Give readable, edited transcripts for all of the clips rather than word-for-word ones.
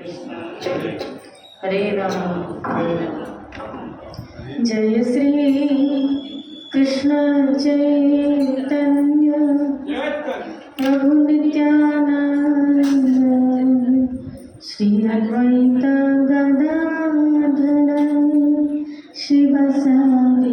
हरे राम जय श्री कृष्ण चैतन्य प्रभु नित्यानंद श्री अद्वैत गदाधर शिवसादि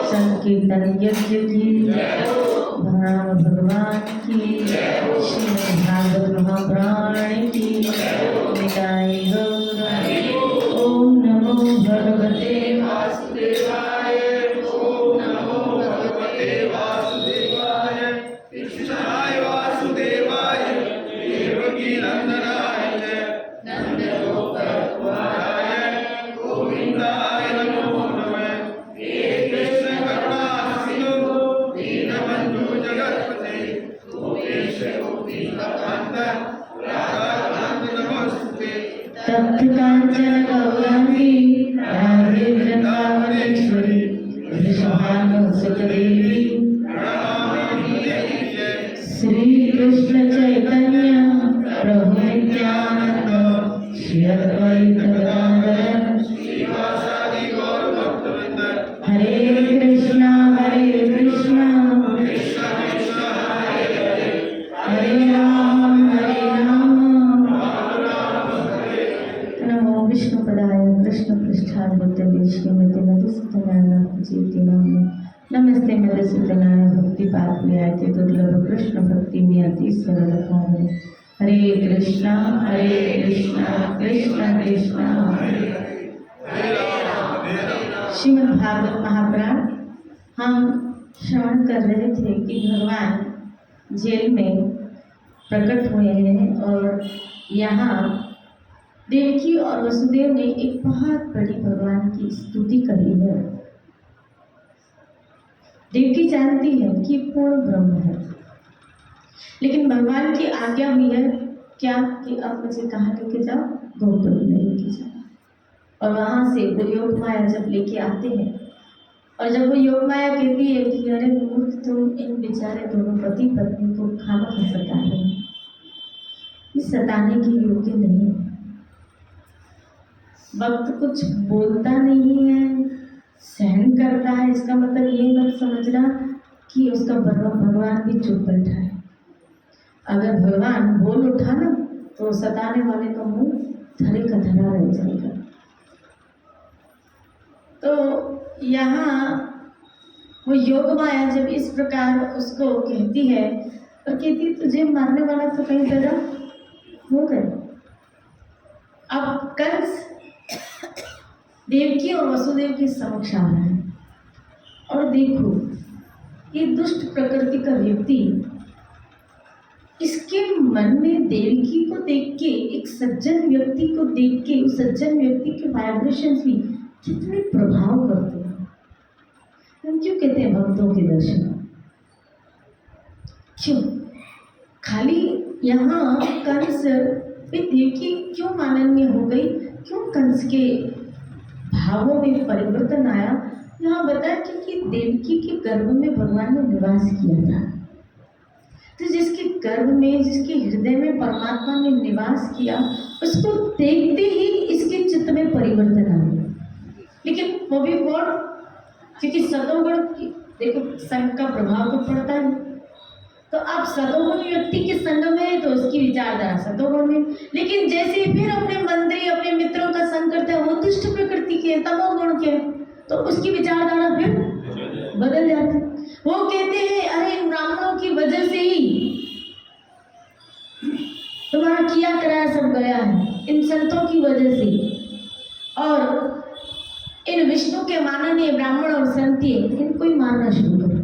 संकीर्तन यज्ञ की भगवान भगवान की श्रीमद् भागवत महापुराण की निताई गौर। ओम नमो भगवते वासुदेवाय। ओम नमो भगवते वासुदेवाय। कृष्णाय वासुदेवाय देवकी नंदनाय नंदगोपकुमाराय गोविंदाय नमो नमः। हे कृष्ण करुणा सिंधु दीनबंधु जगत्पते गोपेश गोपीकांत राधाकांत नमस्ते। तप्त कांचन गौरांगी राधे वृंदावनेश्वरी वृषभानुसुतदेवी प्रणमामि देवी। श्री कृष्ण चैतन्य प्रभु नित्यानंद श्री अद्वैत गदाधर श्रीवासादि गौर भक्तवृंद। हरे कृष्णा कृष्ण कृष्ण हरे हरे हरे राम राम राम हरे। नमो विष्णुपदाय कृष्ण पृष्ठाय भूतले श्रीमती मधुसूदनाय नाम। नमस्ते मधुसूदनाय भक्ति पात्मयाते दुर्लभ कृष्ण भक्ति में अति सरल भाव। हरे कृष्णा कृष्ण कृष्ण हरे हरे श्रीमद् भागवत महापुराण हम श्रवण कर रहे थे कि भगवान जेल में प्रकट हुए हैं और यहाँ देवकी और वसुदेव ने एक बहुत बड़ी भगवान की स्तुति करी है। देवकी जानती है कि पूर्ण ब्रह्म है, लेकिन भगवान की आज्ञा हुई है क्या कि अब मुझे कहाँ लेके जाओ, गोकुल में लेके जाओ। और वहां से दुर्योग माया जब लेके आते हैं और जब वो योग माया कहती है कि अरे मूर्ख, तुम इन बेचारे दोनों पति पत्नी को खाना खा सता है, ये सताने के योग्य नहीं है। वक्त कुछ बोलता नहीं है, सहन करता है, इसका मतलब ये मत समझना कि उसका भगवान भी चुप बैठा है। अगर भगवान बोल उठा ना तो सताने वाले का मुंह धरे का धरा रह जाएगा। तो यहाँ वो योग माया जब इस प्रकार उसको कहती है और कहती तुझे मारने वाला तो कहीं पैदा हो गया। अब कंस देवकी और वसुदेव के समक्ष आ रहा है और देखो ये दुष्ट प्रकृति का व्यक्ति, इसके मन में देवकी को देख के, एक सज्जन व्यक्ति को देख के, उस सज्जन व्यक्ति के वाइब्रेशंस भी कितने प्रभाव करते हैं। हम क्यों कहते हैं भक्तों के दर्शन? क्यों? खाली यहाँ कंस पे देवकी क्यों माननीय हो गई? क्यों कंस के भावों में परिवर्तन आया? यहाँ बताया कि देवकी के गर्भ में भगवान ने निवास किया था। तो जिसके गर्भ में, जिसके हृदय में परमात्मा ने निवास किया, उसको देखते ही इसके चित्त में परिवर्तन आ गया। लेकिन वो भी कौन? क्योंकि सतोगुण, देखो संग का प्रभाव तो पड़ता है। तो अब सतोगुण व्यक्ति के संग में है तो उसकी विचारधारा सतोगुण में, लेकिन जैसे फिर अपने मंत्री, अपने मित्रों का संग करता है, वो दुष्ट प्रकृति के, तमोगुण के, तो उसकी विचारधारा फिर बदल जाती है। वो कहते हैं अरे इन ब्राह्मणों की वजह से ही तुम्हारा किया कराया सब गया है, इन संतों की वजह से। और इन विष्णु के माननीय ब्राह्मण और संती इनको ही मारना शुरू करो।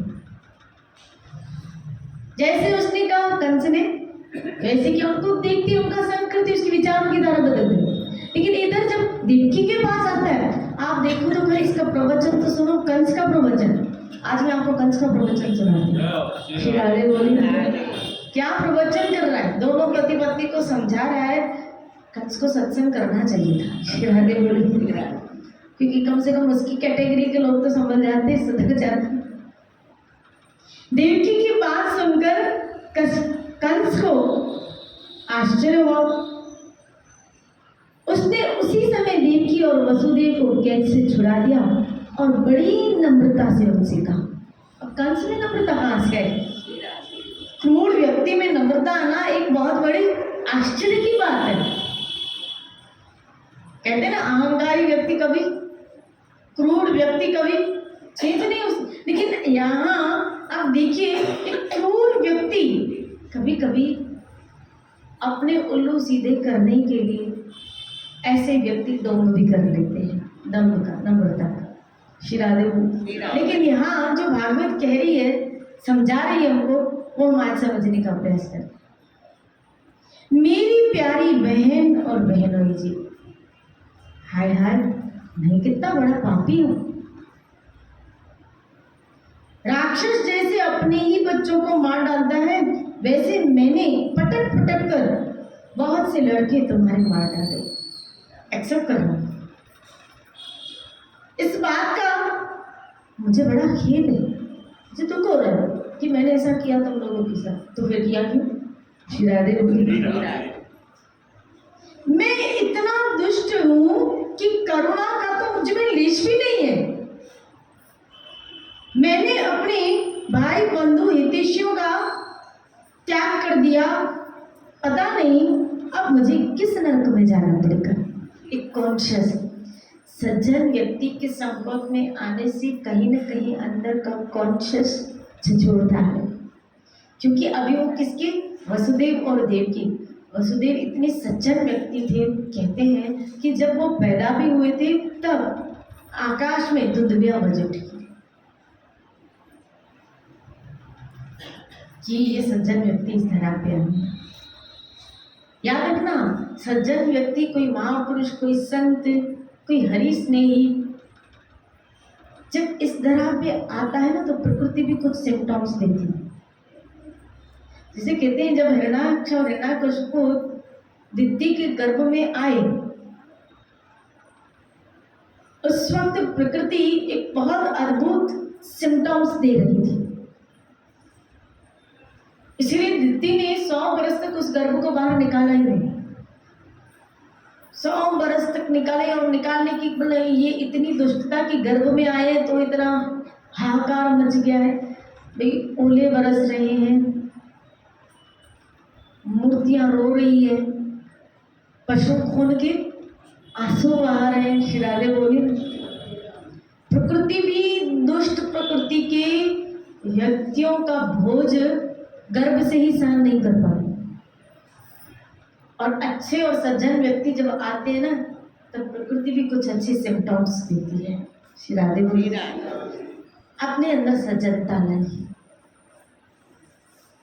जैसे उसने कहा कंस ने, वैसे कि उनको देखती, उनका संग करती, उसके विचारों की धारा बदल गई। लेकिन इधर जब देवकी के पास आता है, आप देखो तो फिर इसका प्रवचन तो सुनो, कंस का प्रवचन। आज मैं आपको कंस का प्रवचन सुनाती हूँ। शिराड़े बोली क्या प्रवचन कर रहा है, दोनों पति पत्नी को समझा रहा है। कंस को सत्संग करना चाहिए था, शिराड़े बोली, क्योंकि कम से कम उसकी कैटेगरी के लोग तो समझ जाते, सदक जाते। देवकी की बात सुनकर कंस को आश्चर्य हुआ। उसने उसी समय देवकी और वसुदेव को कैद से छुड़ा दिया और बड़ी नम्रता से उनसे कहा। अब कंस में नम्रता कहाँ से आई? क्रूर व्यक्ति में नम्रता आना एक बहुत बड़ी आश्चर्य की बात है। कहते ना अहंकारी व्यक्ति कभी, क्रूर व्यक्ति कभी चेत नहीं उस, लेकिन यहाँ आप देखिए एक क्रूर व्यक्ति कभी कभी अपने उल्लू सीधे करने के लिए ऐसे व्यक्ति दम्भ भी कर लेते हैं, दम्भ का, नम्रता का, शिरादेव। लेकिन यहाँ जो भागवत कह रही है, समझा रही है हमको, वो हम आज समझने का प्रयास करें। मेरी प्यारी बहन और बहनों जी, हाय हाय, मैं कितना बड़ा पापी हूँ। राक्षस जैसे अपने ही बच्चों को मार डालता है, वैसे मैंने पटक पटक कर बहुत से लड़के तुम्हारे मार डाले। एक्सेप्ट करना, इस बात का मुझे बड़ा खेद है, मुझे दुख हो रहा है कि मैंने ऐसा किया तुम लोगों के साथ। तो फिर किया क्यों? शिरादे मैं इतना दुष्ट हूं कि करुणा का तो मुझ में लेश भी नहीं है। मैंने अपने भाई बंधु हितैषियों का त्याग कर दिया, पता नहीं अब मुझे किस नरक में जाना पड़ेगा। एक कॉन्शियस सज्जन व्यक्ति के संपर्क में आने से कहीं न कहीं अंदर का कॉन्शियस झिझोड़ता है, क्योंकि अभी वो किसके? वसुदेव और देवकी। वसुदेव इतने सज्जन व्यक्ति थे, कहते हैं कि जब वो पैदा भी हुए थे तब आकाश में दुंदुभियां बज उठी कि ये सज्जन व्यक्ति इस धरा पे आए। याद रखना, सज्जन व्यक्ति कोई महापुरुष, कोई संत, कोई हरि स्नेही जब इस धरा पे आता है ना, तो प्रकृति भी कुछ सिम्टम्स देती है। जिसे कहते हैं जब हिरण्याक्ष और हिरण्याकश्यप दिति के गर्भ में आए उस वक्त प्रकृति एक बहुत अद्भुत सिम्टम्स दे रही थी। इसलिए दिति ने 100 बरस तक उस गर्भ को बाहर निकाला ही नहीं। 100 बरस तक निकाले, और निकालने की ये इतनी दुष्टता की गर्भ में आए तो इतना हाहाकार मच गया है भाई। ओले बरस रहे हैं, मूर्तियां रो रही है, पशु खून के आंसू बहा रहे हैं। श्री राधे बोले प्रकृति भी दुष्ट प्रकृति के व्यक्तियों का भोज गर्भ से ही सहन नहीं कर पा रही, और अच्छे और सज्जन व्यक्ति जब आते हैं ना तब प्रकृति भी कुछ अच्छे सिम्टम्स देती है। श्री राधे बोली अपने अंदर सज्जनता लाई,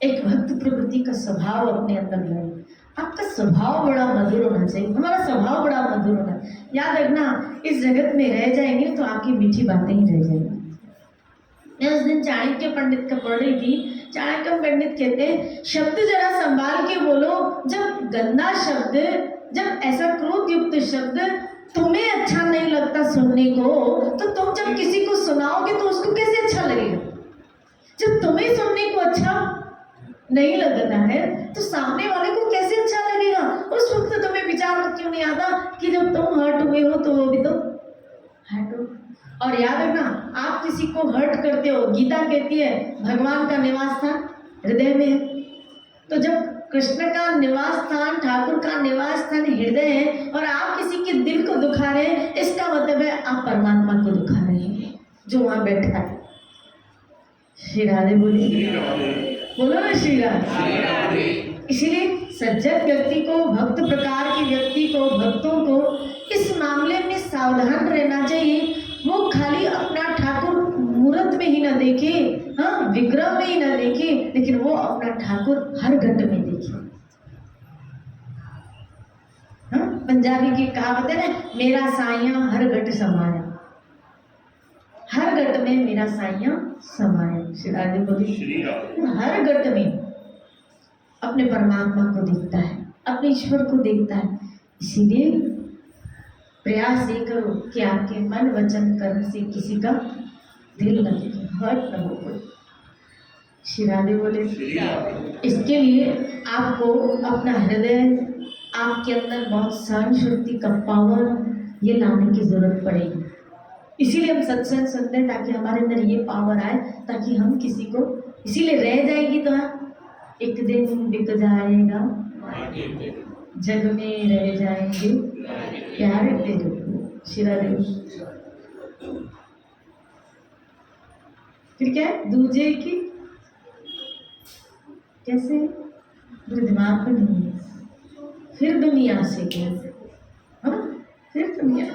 एक भक्त प्रकृति का स्वभाव अपने अंदर लाई। आपका स्वभाव बड़ा मधुर होना चाहिए, हमारा स्वभाव बड़ा मधुर होना। याद रखना, इस जगत में रह जाएंगे तो आपकी मीठी बातें ही रह जाएंगी। मैं उस दिन चाणक्य पंडित का पढ़ रही थी। चाणक्य पंडित कहते हैं शब्द जरा संभाल के बोलो, जब गंदा शब्द, जब ऐसा क्रोध युक्त शब्द तुम्हें अच्छा नहीं लगता सुनने को, तो तुम जब किसी को सुनाओगे तो उसको कैसे अच्छा लगेगा? जब तुम्हें सुनने को अच्छा नहीं लगता है तो सामने वाले को कैसे अच्छा लगेगा? उस वक्त तुम्हें विचार क्यों नहीं आता कि जब तुम हर्ट हुए हो तो वो भी तो हर्ट हो। और याद रखना, आप किसी को हर्ट करते हो, गीता कहती है भगवान का निवास स्थान हृदय में है। तो जब कृष्ण का निवास स्थान, ठाकुर का निवास स्थान हृदय है, और आप किसी के दिल को दुखा रहे हैं, इसका मतलब है आप परमात्मा को दुखा रहे हैं जो वहां बैठा है। श्री राधे बोलिए, बोलो ना श्री राधे। इसीलिए सज्जन व्यक्ति को, भक्त प्रकार के व्यक्ति को, भक्तों को इस मामले में सावधान रहना चाहिए। वो खाली अपना ठाकुर मूर्त में ही न देखे, हाँ विग्रह में ही न देखे, लेकिन वो अपना ठाकुर हर घट में देखे। हाँ पंजाबी की कहावत है ना, मेरा साइया हर घट समाया, हर घट में मेरा साइया समाया। श्री राधे बोली हर घट में अपने परमात्मा को देखता है, अपने ईश्वर को देखता है। इसीलिए प्रयास ये करो कि आपके मन वचन कर्म से किसी का दिल न दुखे, हर्ट न हो कोई। श्री राधे बोले इसके लिए आपको अपना हृदय, आपके अंदर बहुत सहन शक्ति का पावर ये लाने की जरूरत पड़ेगी। इसीलिए हम सत्संग सुनते हैं ताकि हमारे अंदर ये पावर आए, ताकि हम किसी को, इसीलिए रह जाएगी तो एक दिन बिक जाएगा, जग में रह जाएंगे प्यार तेरे। शिरा देव फिर क्या है दूजे की, कैसे मेरे दिमाग में नहीं है, फिर दुनिया से कैसे, हाँ फिर दुनिया,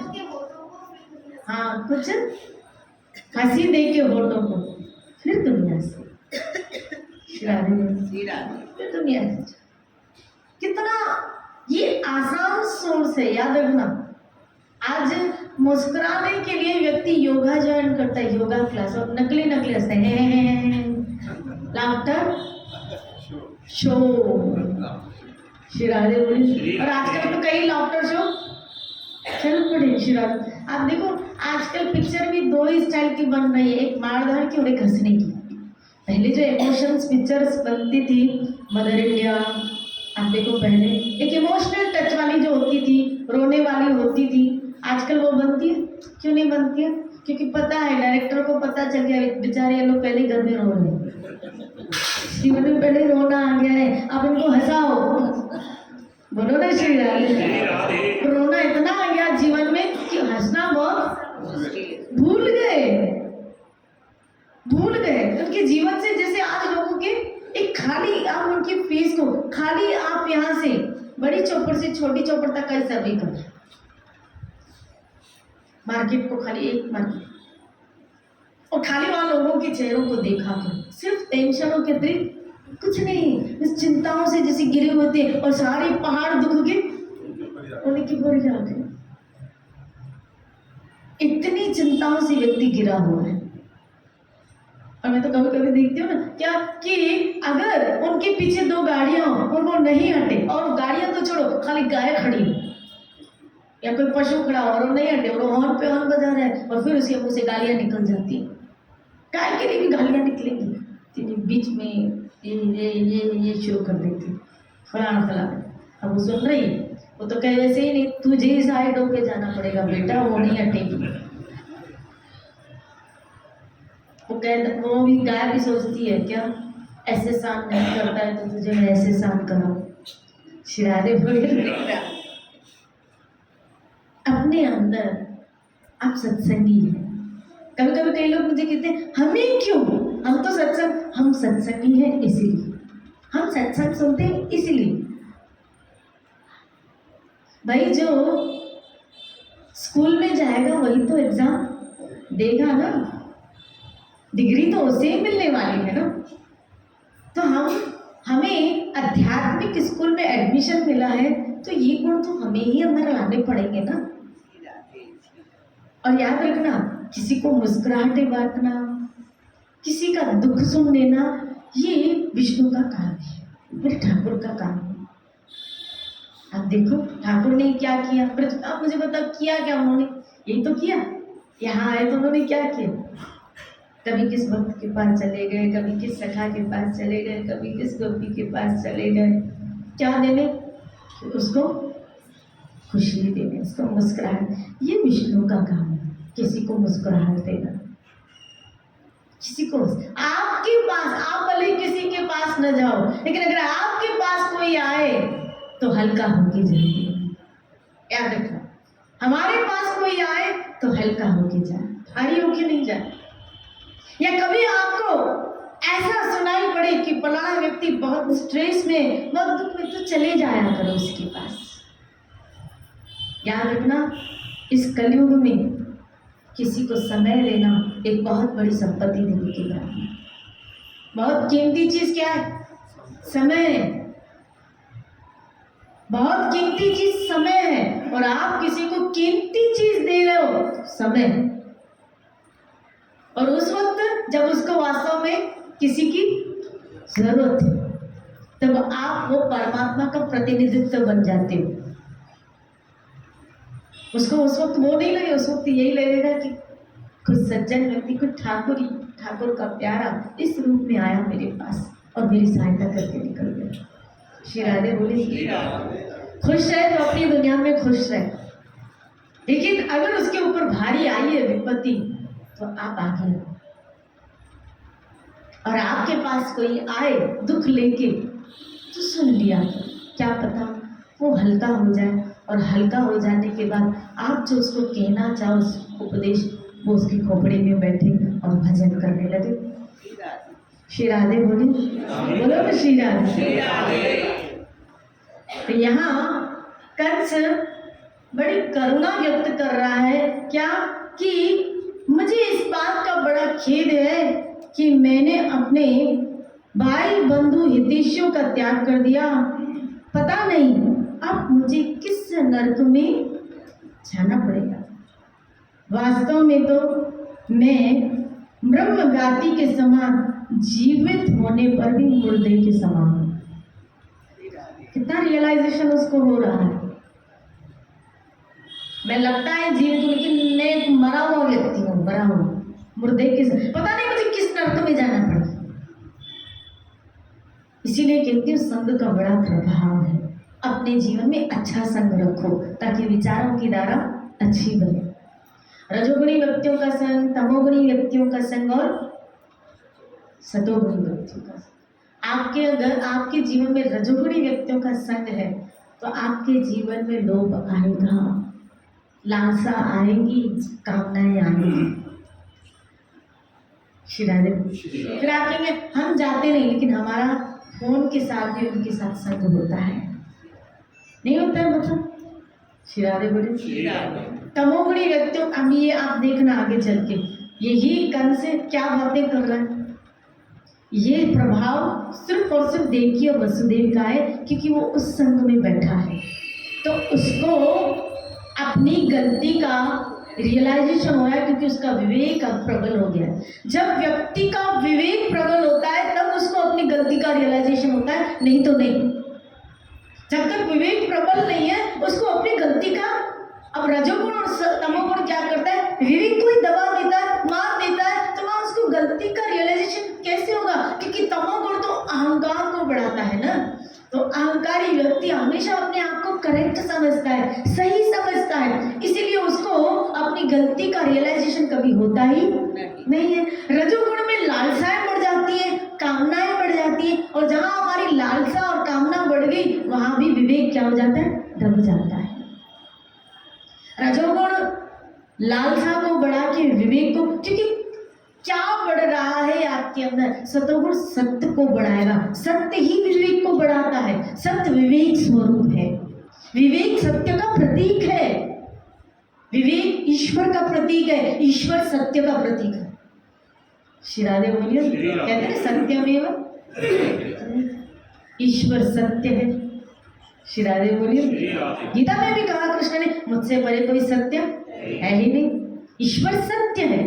हाँ कुछ हंसी दे के होठों को, फिर दुनिया से फिर दुनिया से। कितना ये आसान सोर्स है, याद रखना। आज मुस्कुराने के लिए व्यक्ति योगा ज्वाइन करता है, योगा क्लास, और नकली नकली हंसते हैं, लाफ्टर शो, शिरारे बोली। और आजकल तो कई लाफ्टर शो चल पड़े। शिरारे आप देखो, आजकल पिक्चर भी दो ही स्टाइल की बन रही है, एक मारधाड़ की और एक हंसने की। पहले जो इमोशंस पिक्चर्स बनती थी, मदर इंडिया, आप देखो पहले एक इमोशनल टच वाली जो होती थी, रोने वाली होती थी, आजकल वो बनती है? क्यों नहीं बनती है? क्योंकि पता है, डायरेक्टर को पता चल गया बेचारे ये लोग पहले घर में रो रहे हैं, जीवन में पहले रोना आ गया है, अब इनको हंसाओ, बोलो ना श्री राधे। रोना इतना आ गया जीवन में कि हंसना बहुत भूल गए। उनके जीवन से जैसे आज लोगों के एक खाली, आप उनकी फेस को खाली, आप यहाँ से बड़ी चौपड़ से छोटी चौपड़ तक का सर्वे कर, मार्केट को खाली एक मार्केट, और खाली वहां लोगों के चेहरों को देखा करो, सिर्फ टेंशनों के अतिरिक्त कुछ नहीं, इस चिंताओं से जैसे गिरे होते हैं, और सारे पहाड़ दुख के उनकी बोरी जाते, इतनी चिंताओं से व्यक्ति गिरा हुआ है। और मैं तो कभी कभी देखती हूँ ना क्या कि अगर उनके पीछे दो गाड़ियां और वो नहीं हटे, और गाड़ियां तो छोड़ो खाली गाय खड़ी हो, या कोई पशु खड़ा हो और नहीं हटे और हॉर्न पे हॉर्न बजा रहा है और फिर उसके मुंह से गालियां निकल जाती हैं। काय के लिए भी गालियां निकलेंगी, तो बीच में ये शुरू कर देती फलाना फलाना। अब वो सुन रही है, वो तो कहे वैसे ही नहीं, तुझे ही साइड होके जाना पड़ेगा बेटा, वो नहीं हटेगी। वो भी गाय भी सोचती है क्या ऐसे शांत नहीं करता है तो तुझे मैं ऐसे शांत कराऊं। शिरारे अपने अंदर आप सत्संगी हैं। कभी कभी कई लोग मुझे कहते हैं हमें क्यों, हम तो हम सत्संगी हैं इसीलिए, हम सत्संग सुनते हैं इसीलिए। भाई जो स्कूल में जाएगा वही तो एग्जाम देगा ना, डिग्री तो उसे ही मिलने वाली है ना। तो हमें आध्यात्मिक स्कूल में एडमिशन मिला है तो ये गुण तो हमें ही अंदर लाने पड़ेंगे ना। और याद रखना, किसी को मुस्कुराहटे बांटना, किसी का दुख सुन लेना, ये विष्णु का काम है, मेरे ठाकुर का काम है। आप देखो ठाकुर ने क्या किया, आप मुझे बताओ किया क्या उन्होंने, यही तो किया। यहाँ आए तो उन्होंने क्या किया, कभी किस भक्त के पास चले गए, कभी किस सखा के पास चले गए, कभी किस गोपी के पास चले गए, क्या देने उसको, खुशी देने, उसको मुस्कुराहट। ये विष्णु का काम है, किसी को मुस्कुराहट देना, किसी को। आपके पास, आप भले किसी के पास न जाओ, लेकिन अगर आपके पास कोई आए तो हल्का होके जाइए। याद रखना, हमारे पास कोई आए तो हल्का होके जाए, भारी होके नहीं जाए। या कभी आपको ऐसा सुनाई पड़े कि फलाना व्यक्ति बहुत स्ट्रेस में, बहुत दुख में, तो चले जाया करो उसके पास। याद रखना, इस कलयुग में किसी को समय देना एक बहुत बड़ी संपत्ति देने की बात है। बहुत कीमती चीज क्या है, समय। बहुत कीमती चीज समय है, और आप किसी को कीमती चीज दे रहे हो, समय। और उस वक्त जब उसको वास्तव में किसी की जरूरत है, तब आप वो परमात्मा का प्रतिनिधित्व बन जाते हो। उसको उस वक्त वो नहीं लगे, उस वक्त यही लगेगा कि कुछ सज्जन व्यक्ति, कुछ ठाकुर का प्यारा इस रूप में आया मेरे पास और मेरी सहायता करके निकल गया। श्री राधे बोले, खुश रहे तो अपनी दुनिया में खुश रहे, लेकिन अगर उसके ऊपर भारी आई है विपत्ति तो आप आगे हो। और आपके पास कोई आए दुख लेके तो सुन लिया, क्या पता वो हल्का हो जाए, और हल्का हो जाने के बाद आप जो उसको कहना चाहो उस उपदेश, वो उसकी खोपड़ी में बैठे और भजन करने लगे। श्री राधे बोली, बोलो ना श्री राधे। तो यहाँ कंस बड़ी करुणा व्यक्त कर रहा है, क्या कि मुझे इस बात का बड़ा खेद है कि मैंने अपने भाई बंधु हितैषियों का त्याग कर दिया। पता नहीं अब मुझे किस नरक में जाना पड़ेगा। वास्तव में तो मैं ब्रह्मगाती के समान, जीवित होने पर भी मुर्दे के समान हूँ। कितना रियलाइजेशन उसको हो रहा है। मैं लगता है जीवित हूँ, लेकिन मैं एक मरा हुआ व्यक्ति हूँ, मरा हुआ मुर्दे के समान। पता नहीं मुझे किस नरक में जाना पड़ेगा। इसीलिए कहती हूँ संग का बड़ा प्रभाव है। अपने जीवन में अच्छा संग रखो ताकि विचारों की धारा अच्छी बने। रजोगुणी व्यक्तियों का संग, तमोगुणी व्यक्तियों का संग और सतोगुणी व्यक्तियों का संग। आपके अगर आपके जीवन में रजोगुणी व्यक्तियों का संग है तो आपके जीवन में लोभ आएगा, लालसा आएगी, कामनाएं आएंगी। फिर आप कहेंगे हम जाते नहीं, लेकिन हमारा फोन के साथ भी उनके साथ संग होता है, नहीं होता है? मतलब शिरारे बोले, तमोगुणी व्यक्तियों, अब ये आप देखना आगे चल के यही कंस से क्या बातें कर रहा है। ये प्रभाव सिर्फ और सिर्फ देवकी और वसुदेव का है, क्योंकि वो उस संग में बैठा है, तो उसको अपनी गलती का रियलाइजेशन हो रहा है, क्योंकि उसका विवेक अब प्रबल हो गया है। जब व्यक्ति का विवेक प्रबल होता है तब उसको अपनी गलती का रियलाइजेशन होता है, नहीं तो नहीं। जब तक विवेक प्रबल नहीं है उसको अपनी गलती का अब रजोगुण और तमोगुण क्या करता है, विवेक को ही दबा देता है, मार देता है। तो वहां उसको गलती का रियलाइजेशन कैसे होगा, क्योंकि तमोगुण तो अहंकार को बढ़ाता है ना। तो अहंकारी व्यक्ति हमेशा अपने आप को करेक्ट समझता है, सही समझता है, इसीलिए उसको अपनी गलती का रियलाइजेशन कभी होता ही नहीं है। रजोगुण में लालसाएं बढ़ जाती है, कामनाएं बढ़ जाती है, और जहां हमारी लालसा और कामना बढ़ गई वहां भी विवेक क्या हो जाता है, दब जाता है। रजोगुण लालसा को बढ़ा के विवेक को, क्योंकि क्या बढ़ रहा है आपके अंदर, सतोगुण सत्य को बढ़ाएगा, सत्य ही विवेक को बढ़ाता है। सत्य विवेक स्वरूप है, विवेक सत्य का प्रतीक है, विवेक ईश्वर का प्रतीक है, ईश्वर सत्य का प्रतीक है। श्री राधे बोलिए, कहते हैं सत्यमेव, ईश्वर सत्य है। श्री राधे बोलिए, गीता में भी कहा कृष्ण ने, मुझसे परे कोई सत्य है ही नहीं, ईश्वर सत्य है।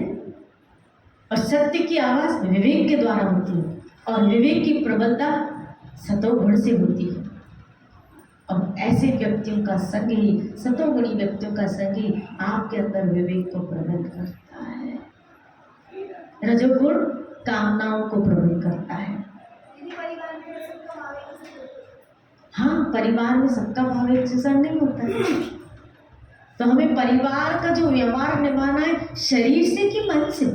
और सत्य की आवाज विवेक के द्वारा होती है, और विवेक की प्रबलता सतोगुण से होती है। और ऐसे व्यक्तियों का संग ही, सतोगुणी व्यक्तियों का संग ही आपके अंदर विवेक को प्रबल करता है। रजोगुण कामनाओं को प्रबल करता है। हाँ, परिवार में सबका भाव एक जैसा नहीं होता है। तो हमें परिवार का जो व्यवहार निभाना है, शरीर से कि मन से,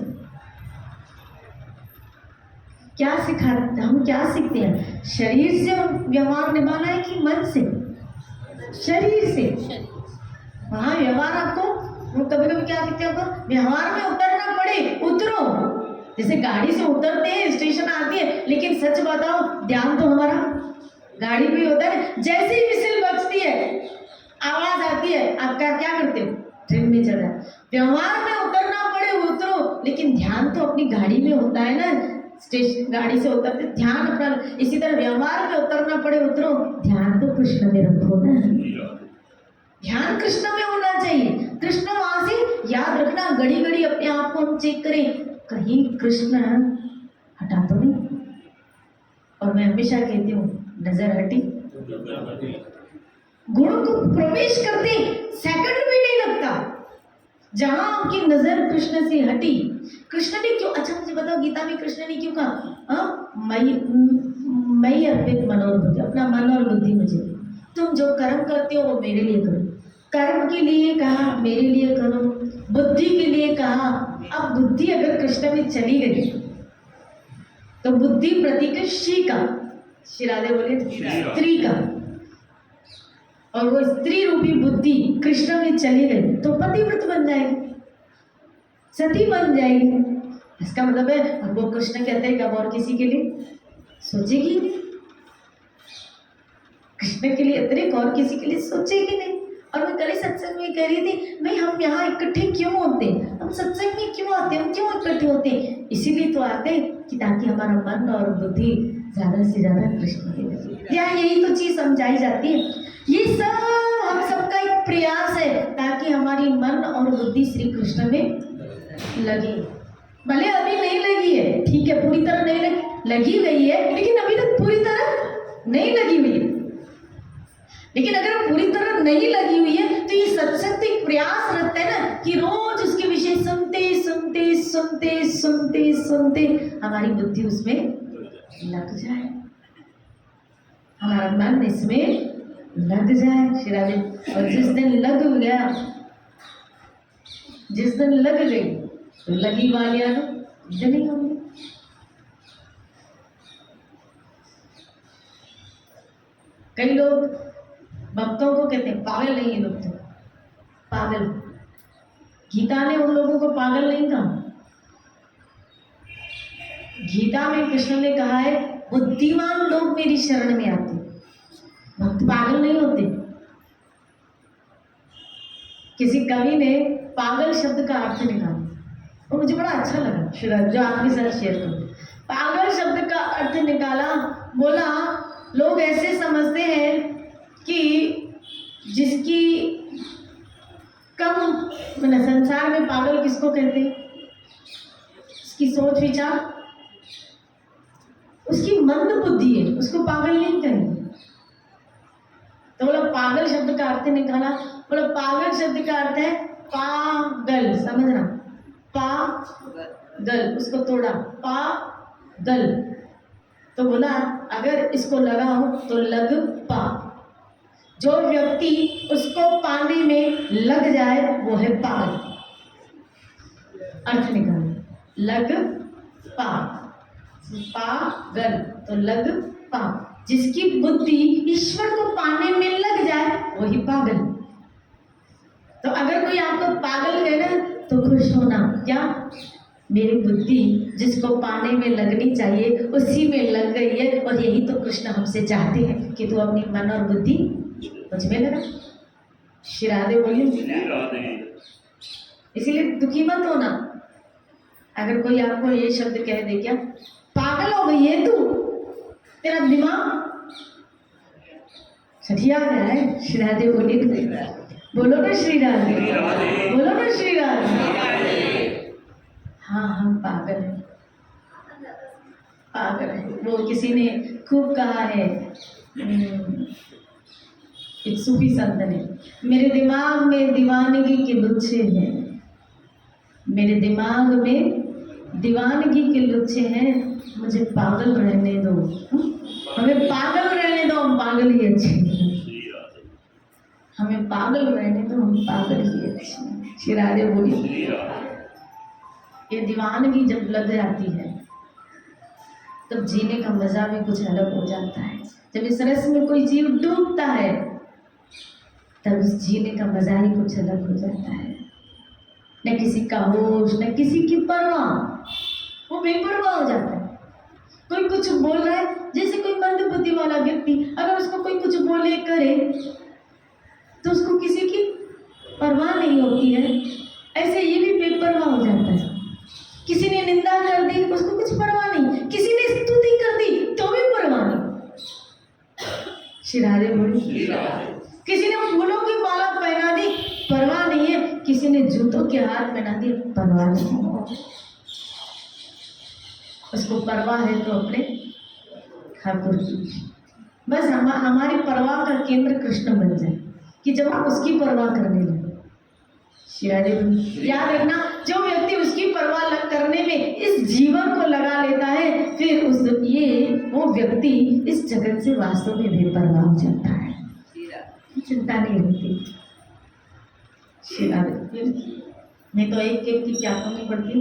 क्या सिखाते, हम क्या सीखते हैं, शरीर से व्यवहार निभाना है कि मन से, शरीर से। हाँ, व्यवहार आपको कभी कभी क्या कहते हैं, आपको व्यवहार में उतरना पड़े, उतरो। जैसे गाड़ी से उतरते हैं, स्टेशन आती है, लेकिन सच बताओ ध्यान तो हमारा गाड़ी पे होता है। जैसे ही विसिल बजती है, आवाज आती है, आप क्या करते हो, ट्रेन में चढ़ा। व्यवहार में उतरना पड़े, उतरो, लेकिन ध्यान तो अपनी गाड़ी में होता है ना। स्टेशन गाड़ी से उतरते ध्यान अपना, इसी तरह व्यवहार में उतरना पड़े, उतरो, ध्यान तो कृष्ण में रखो ना। ध्यान कृष्ण में होना चाहिए। कृष्ण वहां से याद रखना, घड़ी घड़ी अपने आप को हम चेक करें, कहीं कृष्ण हटा तो नहीं। और मैं हमेशा कहती हूँ, नजर हटी, गुण को प्रवेश करते सेकंड भी नहीं लगता। जहां आपकी नजर कृष्ण से हटी, कृष्ण ने क्यों, अच्छा मुझे बताओ गीता में कृष्ण ने क्यों कहा, मई अर्पित मनोबुद्धि, अपना मन और बुद्धि मुझे, तुम जो कर्म करते हो वो मेरे लिए करो। कर्म के लिए कहा, मेरे लिए करो, बुद्धि के लिए कहा। अब बुद्धि अगर कृष्ण में चली गई तो बुद्धि प्रतीक है श्री का, श्री राधे बोले स्त्री का, और वो स्त्री रूपी बुद्धि कृष्ण में चली गई तो पतिव्रत बन जाएगी, सती बन जाएगी। इसका मतलब है अब वो कृष्ण कहते हैं कि अब और किसी के लिए सोचेगी नहीं, कृष्ण के लिए अतिरिक्त और किसी के लिए सोचेगी नहीं। और मैं कल ही सत्संग में कह रही थी, भाई हम यहाँ इकट्ठे क्यों होते हैं, हम सत्संग में क्यों आते हैं, हम क्यों इकट्ठे होते हैं, इसीलिए तो आते हैं कि ताकि हमारा मन और बुद्धि ज्यादा से ज्यादा कृष्ण के लगे। यहाँ यही तो चीज समझाई जाती है। ये सब हम सबका एक प्रयास है ताकि हमारी मन और बुद्धि श्री कृष्ण में लगे। भले अभी नहीं लगी है, ठीक है, पूरी तरह नहीं लगी गई है, लेकिन अभी तक पूरी तरह नहीं लगी हुई है। लेकिन अगर पूरी तरह नहीं लगी हुई है तो ये सत्संग एक प्रयास रहता है ना कि रोज उसके विषय सुनते सुनते सुनते सुनते सुनते हमारी बुद्धि उसमें लग जाए, हमारा मन इसमें लग जाए। शिराजे, और जिस दिन लग गया, जिस दिन लग गई तो लगी वालियां जली होंगी। कई लोग भक्तों को कहते हैं पागल, नहीं है लोग तो पागल। गीता ने उन लोगों को पागल नहीं कहा। गीता में कृष्ण ने कहा है बुद्धिमान लोग मेरी शरण में आते, भक्त पागल नहीं होते। किसी कवि ने पागल शब्द का अर्थ निकाला और मुझे बड़ा अच्छा लगा, जो आपके साथ शेयर करूं। पागल शब्द का अर्थ निकाला, बोला लोग ऐसे समझते हैं कि जिसकी कम संसार में पागल किसको कहते हैं, उसकी सोच विचार, उसकी मंद बुद्धि है, उसको पागल नहीं कहेंगे। तो बोला पागल शब्द शब्द का अर्थ निकाला। बोला पागल शब्द का अर्थ है पागल, समझना, पागल, उसको तोड़ा, पागल। तो बोला अगर इसको लगाओ तो लग पा, जो व्यक्ति उसको पाने में लग जाए वो है पागल। अर्थ निकालो, लग पा, पागल तो लग पा, जिसकी बुद्धि ईश्वर को पाने में लग जाए वही पागल। तो अगर कोई आपको पागल कहे ना तो खुश होना, क्या मेरी बुद्धि जिसको पाने में लगनी चाहिए उसी में लग गई है, और यही तो कृष्ण हमसे चाहते हैं कि तू अपनी मन और बुद्धि मुझ में लगा। श्री राधे बोलिए। इसीलिए दुखी मत होना अगर कोई आपको ये शब्द कह दे, क्या पागल हो गई है तू, तेरा दिमाग सठिया गया है। श्री राधे बोलिए, बोलो ना श्री राधे, बोलो ना श्री राधे। हाँ हम पागल हैं, पागल है। वो किसी ने खूब कहा है, एक सूफी संत ने, मेरे दिमाग में दीवानगी के लुच्छे हैं, मेरे दिमाग में दीवानगी के लुच्छे हैं, मुझे पागल रहने दो, हमें पागल रहने दो, हम पागल ही अच्छे हैं, हमें पागल रहने दो, हम पागल ही अच्छे हैं। श्री राधे बोलिए। ये दीवानगी जब लग जाती है तब जीने का मजा भी कुछ अलग हो जाता है। जब इस रस में कोई जीव डूबता है तब उस जीने का मजा ही कुछ अलग हो जाता है। न किसी का होश, न किसी की परवाह, वो बेपरवाह हो जाता है। कोई कुछ बोल रहा है, जैसे कोई मंद बुद्धि वाला व्यक्ति अगर उसको कोई कुछ बोले करे तो उसको किसी की परवाह नहीं होती है, ऐसे ये भी बेपरवाह हो जाता है। किसी ने निंदा कर दी उसको कुछ परवाह नहीं, किसी ने स्तुति कर दी तो भी परवाह नहीं। श्री राधे बोली। किसी ने फूलों की माला पहना दी, परवाह नहीं है, किसी ने जूतों के हाथ पहना दी, परवाह नहीं, उसको परवाह है तो अपने ठाकुर की। बस हमारी परवाह का केंद्र कृष्ण बन जाए कि जब आप उसकी परवाह करने लगे। याद रखना, जो व्यक्ति उसकी परवाह करने में इस जीवन को लगा लेता है, फिर वो व्यक्ति इस जगत से वास्तव में बेपरवाह हो जाता है, चिंता नहीं रहती। नहीं तो एक की क्या करनी पड़ती,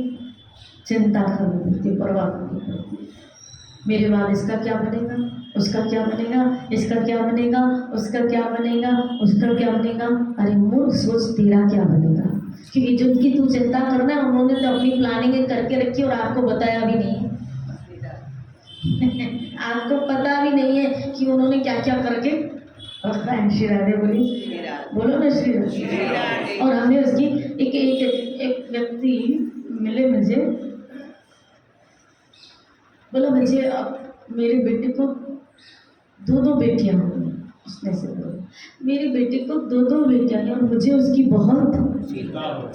चिंता करनी पड़ती, परवाह करनी पड़ती। मेरे बाद इसका क्या बनेगा, उसका क्या बनेगा, इसका क्या बनेगा, उसका क्या बनेगा, उसका क्या बनेगा। अरे मूर्ख, सोच तेरा क्या बनेगा, क्योंकि जिनकी तू चिंता करना है उन्होंने तो अपनी प्लानिंग करके रखी और आपको बताया भी नहीं है। आपको पता भी नहीं है कि उन्होंने क्या क्या करके रखा है। श्री राधे बोली, बोलो ना श्री राधे। और हमने उसकी एक व्यक्ति मिले मुझे, बोला मुझे अब मेरे बेटे को दो बेटियां हो गई। उसने से बोला मेरे बेटे को दो बेटियां हैं और मुझे उसकी बहुत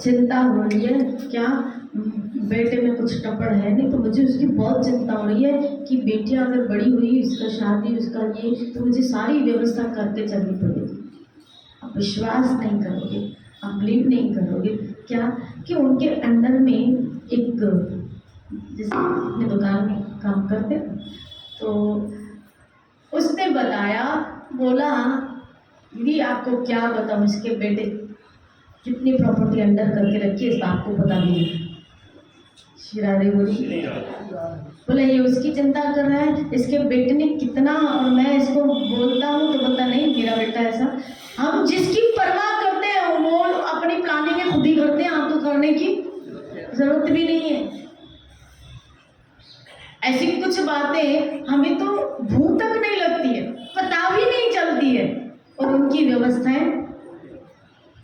चिंता हो रही है। क्या बेटे में कुछ टपड़ है नहीं, तो मुझे उसकी बहुत चिंता हो रही है कि बेटियां अगर बड़ी हुई, उसका शादी, उसका ये, तो मुझे सारी व्यवस्था करके चलनी पड़ेगी। आप विश्वास नहीं करोगे, आप बिलीव नहीं करोगे क्या कि उनके अंडर में एक, जैसे अपने दुकान में काम करते, तो उसने बताया, बोला दीदी आपको क्या बताऊँ, इसके बेटे कितनी प्रॉपर्टी अंडर करके रखी है, इसका आपको पता नहीं है। श्री राधे बोली, बोला ये उसकी चिंता कर रहा है, इसके बेटे ने कितना, और मैं इसको बोलता हूँ तो बोलता नहीं मेरा बेटा ऐसा। हम जिसकी परवाह करते हैं वो अपनी प्लानिंग खुद ही करते हैं, आपको करने की जरूरत भी नहीं है। ऐसी कुछ बातें हमें तो भू तक नहीं लगती है, पता भी नहीं चलती है, और उनकी व्यवस्थाएं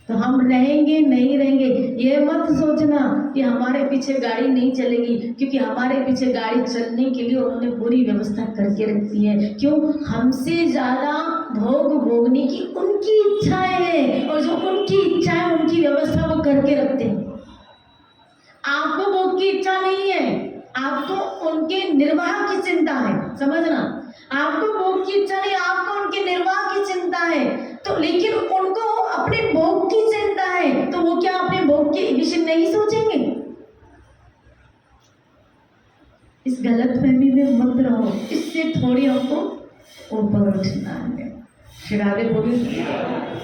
तो हम रहेंगे नहीं रहेंगे। ये मत सोचना कि हमारे पीछे गाड़ी नहीं चलेगी, क्योंकि हमारे पीछे गाड़ी चलने के लिए उन्होंने पूरी व्यवस्था करके रखी है। क्यों? हमसे ज़्यादा भोग भोगने की उनकी इच्छाएं हैं, और जो उनकी इच्छाएं उनकी व्यवस्था वो करके रखते हैं। आपको भोग की इच्छा नहीं है, आपको उनके निर्वाह की चिंता है, समझना। आपको भोग की इच्छा नहीं, आपको उनके निर्वाह की चिंता है। तो तो लेकिन उनको अपने भोग की चिंता है, तो वो क्या अपने भोग के विषय नहीं सोचेंगे? इस गलतफहमी में मत रहो, इससे थोड़ी हमको ऊपर उठना है। श्री राधे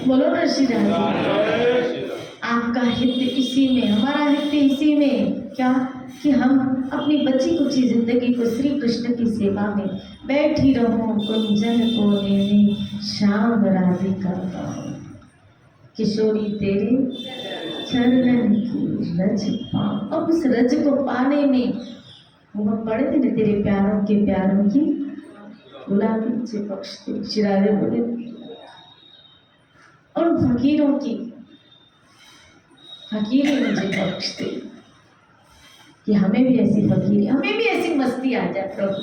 बोलो ना श्री राधे। आपका हित इसी में, हमारा हित इसी में, क्या कि हम अपनी बची कुची जिंदगी को श्री कृष्ण की सेवा में बैठी रहूं, कुंजन कोने में श्याम राधिका पाऊं, किशोरी तेरे चरणन की रज पाऊं। अब उस रज को पाने में वो हम पढ़े थे ना, तेरे प्यारों के प्यारों की गुलाबी से बख्शते, श्री राधे बोले। और फकीरों की फकीरी मुझे बख्शते, कि हमें भी ऐसी फकीरी, हमें भी ऐसी मस्ती आ जाए प्रभु,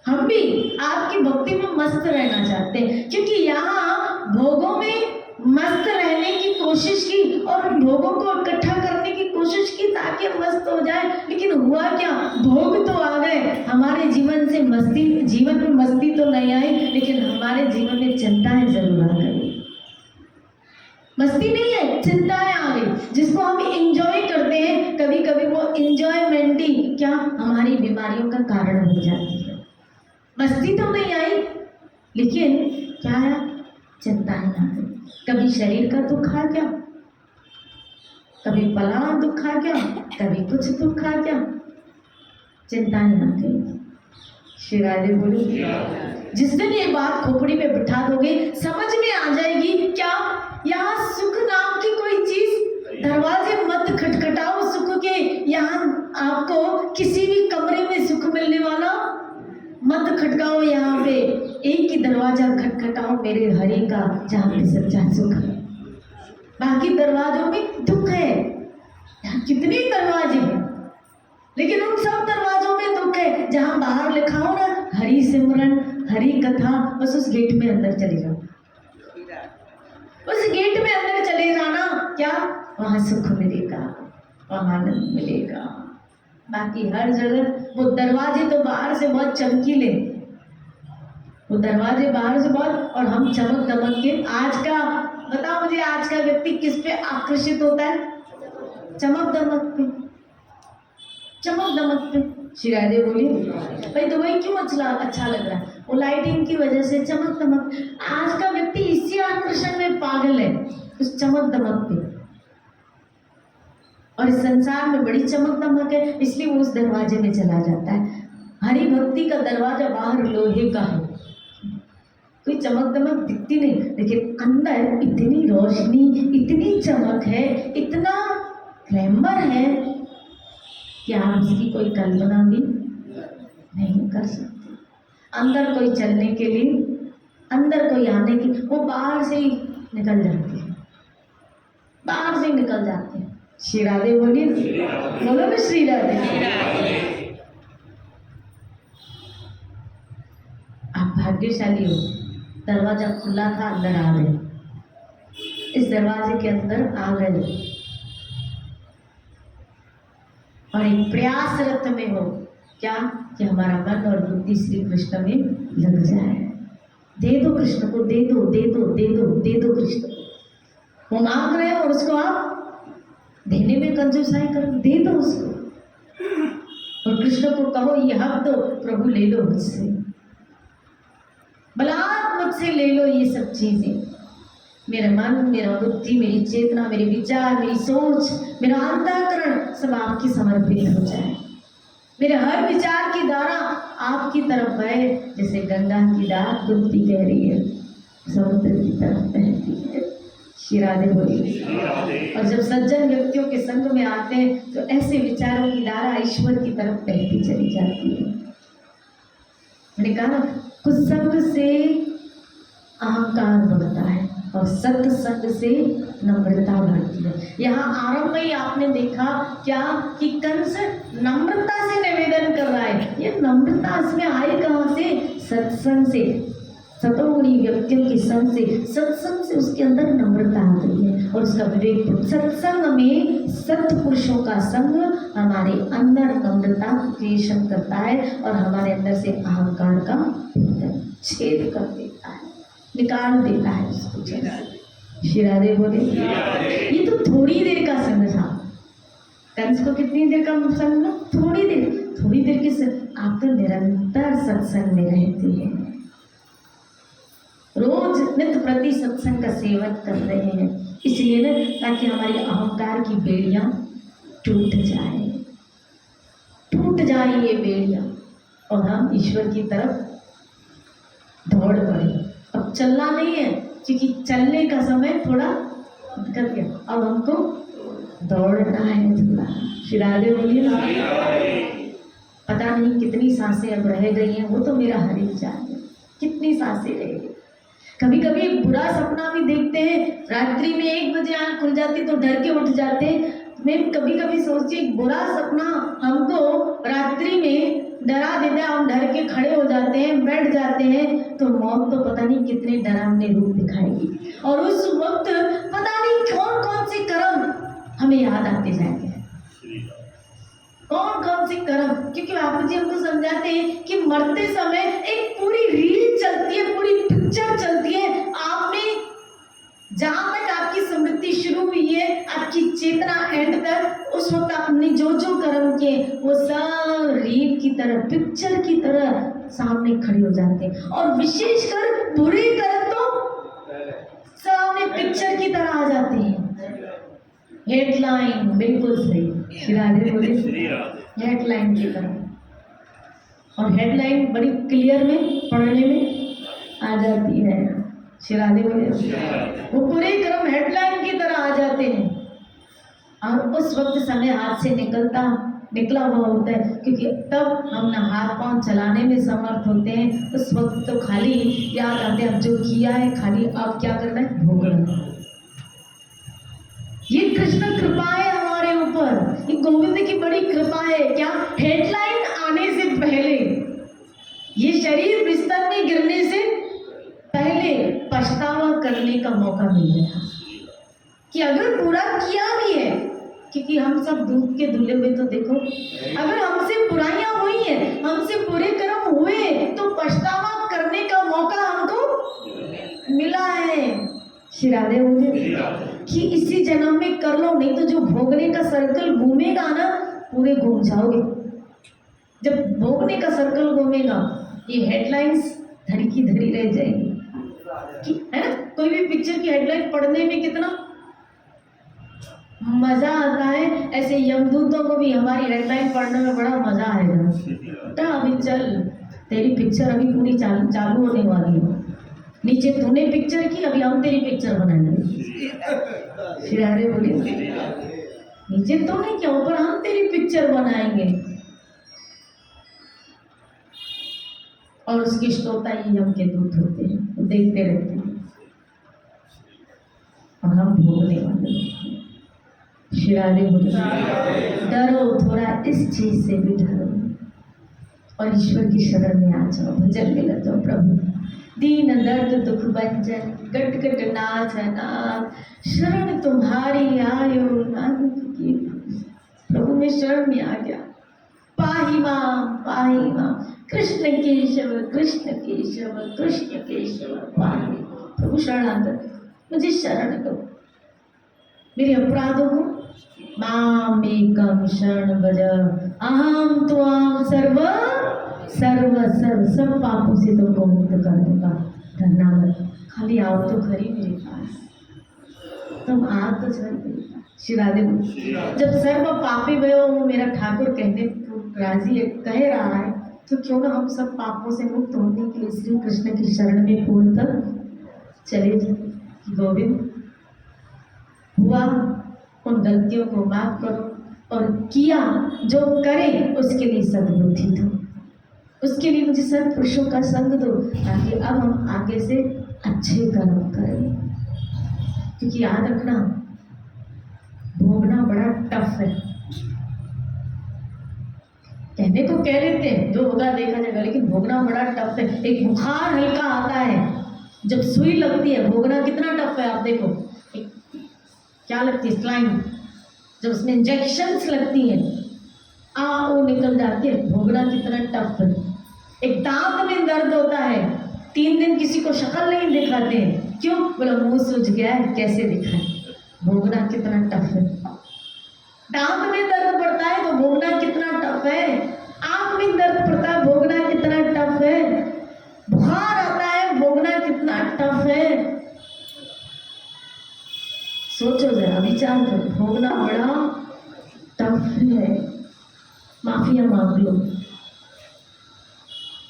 हम भी आपकी भक्ति में मस्त रहना चाहते हैं। क्योंकि यहाँ भोगों में मस्त रहने की कोशिश की और भोगों को इकट्ठा करने की कोशिश की ताकि हम मस्त हो जाए, लेकिन हुआ क्या? भोग तो आ गए, हमारे जीवन से मस्ती, जीवन में मस्ती तो नहीं आई, लेकिन हमारे जीवन में चिंताएं जरूर आ गई। मस्ती नहीं है, चिंताएं आ गई, जिसको हम एंजॉय करते हैं, कभी कभी वो एंजॉयमेंट ही क्या हमारी बीमारियों का कारण हो जाती है। मस्ती तो नहीं आई, लेकिन क्या है? चिंताएं आ गई। कभी शरीर का दुख आ गया, कभी फलाना दुख आ गया, कभी कुछ दुख आ गया, चिंताएं आ गई। श्री राधे बोली। जिस दिन ये बात खोपड़ी में बिठा दोगे, समझ में आ जाएगी क्या यहाँ सुख नाम की कोई चीज, दरवाजे मत खटखटाओ सुख के, यहाँ आपको किसी भी कमरे में सुख मिलने वाला मत खटकाओ, यहाँ पे एक ही दरवाजा खटखटाओ मेरे हरि का, जहाँ पे सच्चा सुख है। बाकी दरवाजों में दुख है, यहाँ कितने दरवाजे हैं, लेकिन उन सब दरवाजों में दुख है। जहाँ बाहर लिखा हो ना हरि सिमरन हरि कथा, बस उस गेट में अंदर चले जाओ, उस गेट में अंदर चले जाना, क्या वहाँ सुख मिलेगा, वहाँ आनंद मिलेगा। बाकी हर जगह वो दरवाजे तो बाहर से बहुत चमकीले, वो दरवाजे बाहर से बहुत, और हम चमक दमक के। आज का बताओ मुझे, आज का व्यक्ति किस पे आकर्षित होता है? चमक दमक पे, चमक दमक पे। श्री राधे बोली। भाई तो वही क्यों अच्छा लग रहा है? वो लाइटिंग की वजह से, चमक दमक। आज का व्यक्ति इसी आकर्षण में पागल है, उस चमक दमक पे। और इस संसार में बड़ी चमक दमक है, इसलिए वो उस दरवाजे में चला जाता है। हरि भक्ति का दरवाजा बाहर लोहे का है, कोई चमक दमक दिखती नहीं, लेकिन अंदर इतनी रोशनी, इतनी चमक है, इतना ग्लैमर है कि आप इसकी कोई कल्पना भी नहीं कर सकते। अंदर कोई चलने के लिए, अंदर कोई आने की, वो बाहर से ही निकल जाती है, बाहर से ही निकल जाते हैं। श्री राधे बोलिए, बोलो ना श्री राधे। आप भाग्यशाली हो, दरवाजा खुला था, अंदर आ गए, इस दरवाजे के अंदर आ गए, और एक प्रयासरत में हो, क्या कि हमारा मन और बुद्धि श्री कृष्ण में लग जाए। दे दो कृष्ण को, दे दो दे दो दे दो दे दो कृष्ण को। वो मांग रहे हो और उसको आप देने में कंजूसाई करो, दे दो उसको, और कृष्ण को कहो ये हक दो, प्रभु ले लो मुझसे, बलात् मुझसे ले लो ये सब चीजें। मेरा मन, मेरा बुद्धि, मेरी चेतना, मेरे विचार, मेरी सोच, मेरा अंतःकरण सब आपकी समर्पित हो जाए। मेरे हर विचार की धारा आपकी तरफ है, जैसे गंगा की धार डूबती कह रही है, समुद्र की तरफ बहती है। श्री राधे बोलिए। और जब सज्जन व्यक्तियों के संग में आते हैं तो ऐसे विचारों की धारा ईश्वर की तरफ बहती चली जाती है। मैंने कहा ना, कुछ संग से अहंकार बढ़ता है और सत्संग से नम्रता बढ़ती है। यहाँ आरंभ में ही आपने देखा क्या कि कंस नम्रता से निवेदन कर रहा है। ये नम्रता इसमें आई कहाँ से? सत्संग से, सतोगुणी व्यक्तियों की संग से, सत्संग से उसके अंदर नम्रता आ गई है और उसका विवेक। सत्संग में सत्पुरुषों का संग हमारे अंदर नम्रता क्रिएशन करता है और हमारे अंदर से अहंकार का छेद कर देता है। निकाल देता है उसको जैसे। श्री राधे बोले, ये तो थोड़ी देर का संग था। कंस को कितनी देर का संग? थोड़ी देर के संग। आप तो निरंतर सत्संग में रहते हैं, रोज नित्य प्रति सत्संग का सेवन कर रहे हैं, इसलिए ना, ताकि हमारी अहंकार की बेड़ियां टूट जाए ये बेड़ियां, और हम ईश्वर की तरफ दौड़ पड़े। अब चलना नहीं है, क्योंकि चलने का समय थोड़ा कर गया, अब हमको दौड़ना है थोड़ा। श्री राधे बोलिए। पता नहीं कितनी सांसें अब रह गई हैं, वो तो मेरा हरि जाने कितनी सांसें रह गई। कभी कभी एक बुरा सपना भी देखते हैं, रात्रि में 1 बजे आँख खुल जाती तो डर के उठ जाते हैं। मैं कभी कभी सोचती, एक बुरा सपना हमको रात्रि में डरा देता है, हम डर के खड़े हो जाते हैं, बैठ जाते हैं, तो मौत तो पता नहीं कितने डरावने रूप दिखाएगी, और उस वक्त पता नहीं कौन कौन से कर्म हमें याद आते जाएंगे, कौन कौन से कर्म। क्योंकि बापू जी हमको समझाते हैं कि मरते समय एक पूरी रील चलती है, पूरी पिक्चर चलती है। आपने जहां तक आपकी स्मृति शुरू हुई है, आपकी चेतना एंड तक, उस वक्त आपने जो जो कर्म किए वो सब रील की तरह, पिक्चर की तरह सामने खड़े हो जाते हैं। और विशेषकर बुरे कर्म तो सामने पिक्चर की तरह आ जाते हैं। हेडलाइन बिल्कुल सही, श्री राधे बोले, हेडलाइन की तरह, और हेडलाइन बड़ी क्लियर में पढ़ने में आ जाती है। श्री राधे बोले, वो पूरे क्रम हेडलाइन की तरह आ जाते हैं, और उस वक्त समय हाथ से निकला हुआ होता है, क्योंकि तब हम ना हाथ पांव चलाने में समर्थ होते हैं। उस वक्त तो खाली याद आते हैं, अब जो किया है खाली अब क्या करना है, भोगना। ये कृष्ण कृपा है हमारे ऊपर, ये गोविंद की बड़ी कृपा है। क्या? हेडलाइन आने से पहले, ये शरीर बिस्तर में गिरने से पहले पछतावा करने का मौका मिल गया कि अगर पूरा किया भी है, क्योंकि हम सब दूध के धुले हुए, तो देखो अगर हमसे बुराइयां हुई हैं, हमसे बुरे कर्म हुए, तो पछतावा करने का मौका हमको मिला है। श्री राधे बोले कि इसी जन्म में कर लो, नहीं तो जो भोगने का सर्कल घूमेगा ना, पूरे घूम जाओगे। जब भोगने का सर्कल घूमेगा, ये हेडलाइंस धड़ी की धड़ी रह जाएगी, है ना। कोई भी पिक्चर की हेडलाइन पढ़ने में कितना मजा आता है, ऐसे यमदूतों को भी हमारी हेडलाइन पढ़ने में बड़ा मजा आएगा। अभी चल, तेरी पिक्चर अभी पूरी चालू होने वाली है, नीचे तूने पिक्चर की, अभी हम तेरी पिक्चर बनाएंगे। श्री राधे बोली, नीचे तूने क्या, ऊपर हम तेरी पिक्चर बनाएंगे। और उसकी श्रोता ही यम के दूत होते हैं, वो देखते रहते हैं, और हम भोगने वाले। श्री राधे बोली, डरो थोड़ा, इस चीज से भी डरो, और ईश्वर की शरण में आ जाओ, भजन में लग जाओ। प्रभु दीन दर्द दुख भंजन, गट गट नाथ नाथ, शरण तुम्हारी आयो नानक की। प्रभु में शरण में आ गया, पाही मां कृष्ण केशव कृष्ण केशव कृष्ण केशव पाही। प्रभु शरणागत, मुझे शरण दो, मेरे अपराधों को मामेकं शरण भज, अहम त्वां सर्व सब पापों से तुमको मुक्त कर दूंगा। धन्यवाद, खाली आओ तो खरी मेरे पास, तुम आ तो चल। श्री राधे, जब सर्व पापी भयो, वो मेरा ठाकुर कहने को राजी है, कह रहा है, तो क्यों ना हम सब पापों से मुक्त होने के लिए श्री कृष्ण की शरण में पूर्ण तक चले जाए। गोविंद हुआ, उन गलतियों को माफ करो, और किया जो करे उसके लिए सद्बुद्धि दो, उसके लिए मुझे सत्पुरुषों का संग दो, ताकि अब हम आगे से अच्छे कर्म करें। क्योंकि याद रखना, भोगना बड़ा टफ है। कहने को कह लेते हैं जो होगा देखा जाएगा, लेकिन भोगना बड़ा टफ है। एक बुखार हल्का आता है, जब सुई लगती है, भोगना कितना टफ है। आप देखो क्या लगती है, स्लाइन, जब उसमें इंजेक्शंस लगती हैं, वो निकल जाती है, भोगना कितना टफ है। एक दांत में दर्द होता है, 3 दिन किसी को शक्ल नहीं दिखाते हैं, क्यों? बोला मुंह सूज गया है, कैसे दिखाए? भोगना कितना टफ है। दांत में दर्द पड़ता है तो भोगना कितना टफ है। आंख में दर्द पड़ता है, भोगना कितना टफ है। बुखार आता है, भोगना कितना टफ है। सोचो जरा, विचार करो, भोगना बड़ा टफ है। माफिया मांग लो,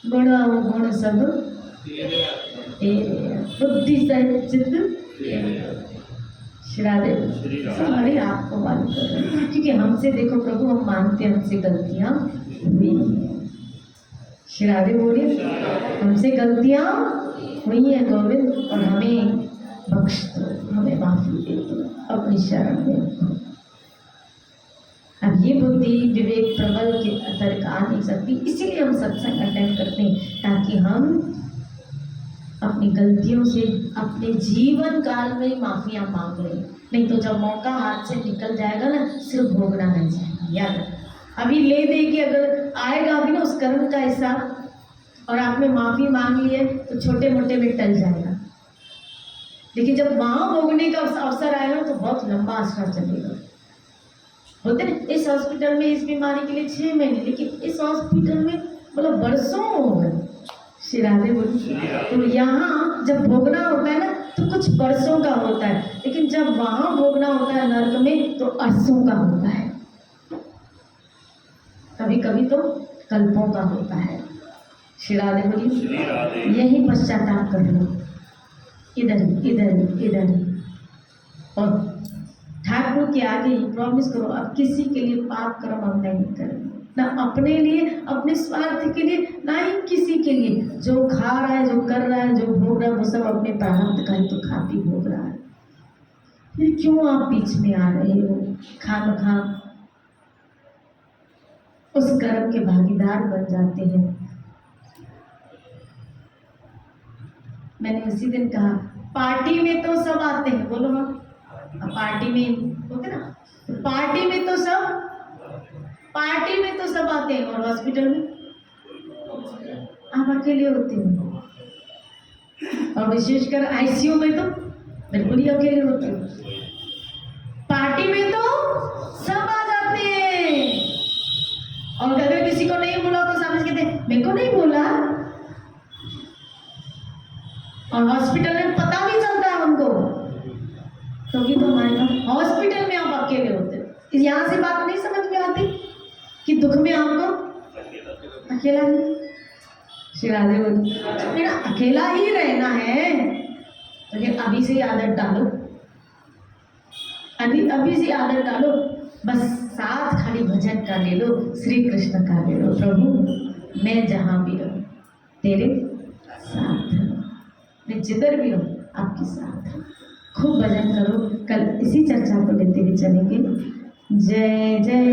बड़ा वो गुण सब बुद्धि सहित चित्त श्रादे। हमारे आपको मालूम कर रहे हैं, क्योंकि हमसे देखो प्रभु, हम मानते हैं हमसे गलतियां हुई हैं। श्रादे बोलिए, हमसे गलतियां हुई हैं गोविंद, और हमें बख्श दो, हमें माफी दे दो, अपनी शरण में। अब ये बुद्धि विवेक प्रबल के तर्क आ नहीं सकती, इसीलिए हम सत्संग अटेंड करते हैं, ताकि हम अपनी गलतियों से अपने जीवन काल में माफियां मांग लें। नहीं तो जब मौका हाथ से निकल जाएगा ना, सिर्फ भोगना नहीं जाएगा। याद अभी ले दे के अगर आएगा अभी ना उस कर्म का हिसाब, और आपने माफी मांग ली है तो छोटे मोटे में टल जाएगा। लेकिन जब वहां भोगने का अवसर आएगा तो बहुत लंबा असर चलेगा। बोलते ना, इस हॉस्पिटल में इस बीमारी के लिए 6 महीने, लेकिन इस हॉस्पिटल में मतलब बरसों हो गए। श्री राधे बोली। तो यहाँ जब भोगना होता है ना तो कुछ बरसों का होता है, लेकिन जब वहां भोगना होता है नर्क में तो अरसों का होता है, कभी कभी तो कल्पों का होता है। श्री राधे बोली। यही पश्चाताप कर लो, इधर इधर इधर, और ठाकुर के आगे ही प्रॉमिस करो, अब किसी के लिए पाप कर्म हम नहीं करेंगे, ना अपने लिए, अपने स्वार्थ के लिए, ना ही किसी के लिए। जो खा रहा है, जो कर रहा है, जो भोग रहा है, वो सब अपने प्रारब्ध का ही तो खा पी भोग रहा है। फिर क्यों आप बीच में आ रहे हो? खामखा उस कर्म के भागीदार बन जाते हैं। मैंने उसी दिन कहा, पार्टी में तो सब आते हैं, बोलो हाँ, पार्टी में होते ना, पार्टी में तो सब आते हैं, और हॉस्पिटल में आप अकेले होते हैं, और विशेषकर आईसीयू में तो बिल्कुल ही अकेले होते हैं। पार्टी में तो सब आ जाते हैं, और अगर किसी को नहीं बोला तो समझ के मेरे को नहीं बोला, और हॉस्पिटल में पता भी चलता है उनको, क्योंकि तो हमारे हॉस्पिटल में आप अकेले होते हैं। यहाँ से बात नहीं समझ में आती कि दुख में आपको अकेला नहीं। श्री राधे बोली, मेरा अकेला ही रहना है तो फिर अभी से आदत डालो, अभी से आदत डालो, बस साथ खाली भजन का ले लो, श्री कृष्ण का ले लो। प्रभु मैं जहाँ भी रहूँ तेरे साथ, मैं जिधर भी रहूँ आपके साथ। खूब भजन करो। कल इसी चर्चा को लेते हुए चलेंगे। जय जय